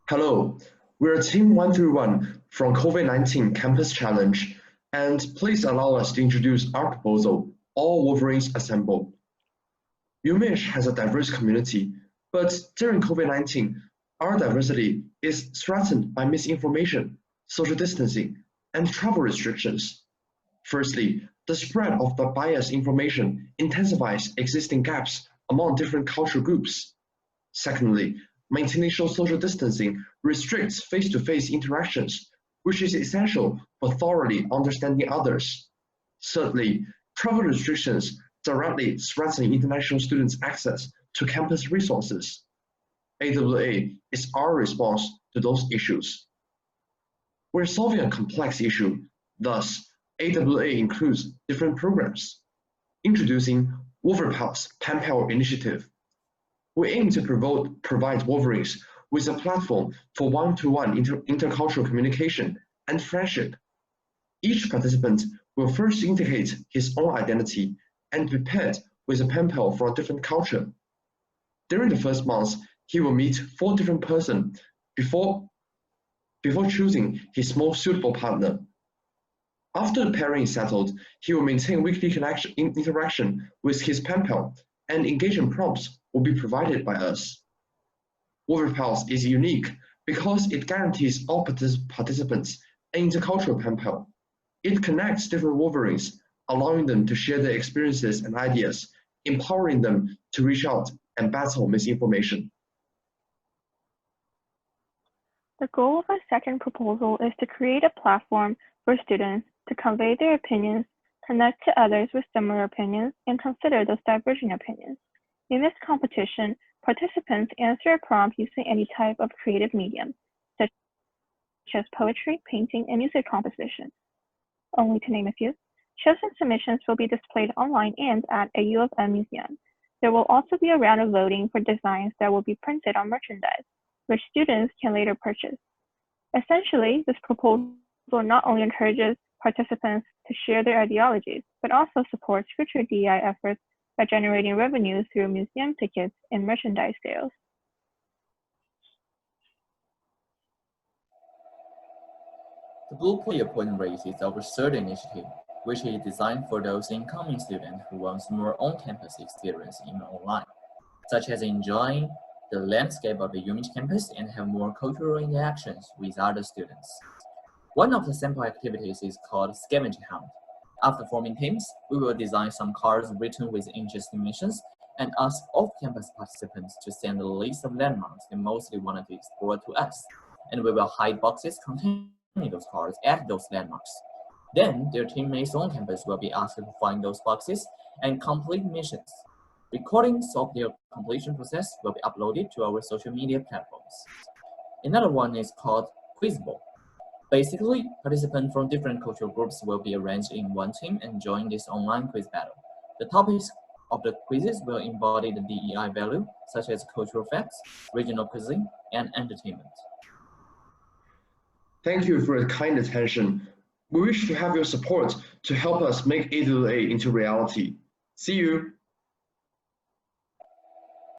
Hello, we're Team 131 from COVID-19 Campus Challenge, and please allow us to introduce our proposal, All-Wolverines-Assemble. UMich has a diverse community, but during COVID-19, our diversity is threatened by misinformation, social distancing, and travel restrictions. Firstly, the spread of the biased information intensifies existing gaps among different cultural groups. Secondly, maintaining social distancing restricts face-to-face interactions, which is essential for thoroughly understanding others. Thirdly, travel restrictions directly threaten international students' access to campus resources. AWA is our response to those issues. We're solving a complex issue, thus, AWA includes different programs. Introducing Wolverpals Pen Pal Initiative. We aim to provide Wolverines with a platform for one-to-one intercultural communication and friendship. Each participant will first indicate his own identity and be paired with a pen pal from a different culture. During the first month, he will meet 4 different persons before choosing his most suitable partner. After the pairing is settled, he will maintain weekly interaction with his pen pal, and engagement prompts will be provided by us. Wolverpals is unique because it guarantees all participants an intercultural pen pal. It connects different Wolverines, allowing them to share their experiences and ideas, empowering them to reach out and battle misinformation. The goal of our second proposal is to create a platform for students to convey their opinions, connect to others with similar opinions, and consider those diverging opinions. In this competition, participants answer a prompt using any type of creative medium, such as poetry, painting, and music composition. Only to name a few. Chosen submissions will be displayed online and at a U of M museum. There will also be a round of voting for designs that will be printed on merchandise, which students can later purchase. Essentially, this proposal not only encourages participants to share their ideologies, but also supports future DEI efforts by generating revenue through museum tickets and merchandise sales. The Blue Point Race is our third initiative, which is designed for those incoming students who want more on-campus experience in online, such as enjoying the landscape of the UMich campus and have more cultural interactions with other students. One of the sample activities is called scavenger hunt. After forming teams, we will design some cards written with interesting missions and ask off-campus participants to send a list of landmarks they mostly wanted to explore to us, and we will hide boxes containing those cards at those landmarks. Then, their teammates on campus will be asked to find those boxes and complete missions. Recordings of their completion process will be uploaded to our social media platforms. Another one is called Quiz Bowl. Basically, participants from different cultural groups will be arranged in one team and join this online quiz battle. The topics of the quizzes will embody the DEI value, such as cultural facts, regional cuisine, and entertainment. Thank you for your kind attention. We wish to have your support to help us make AWA into reality. See you!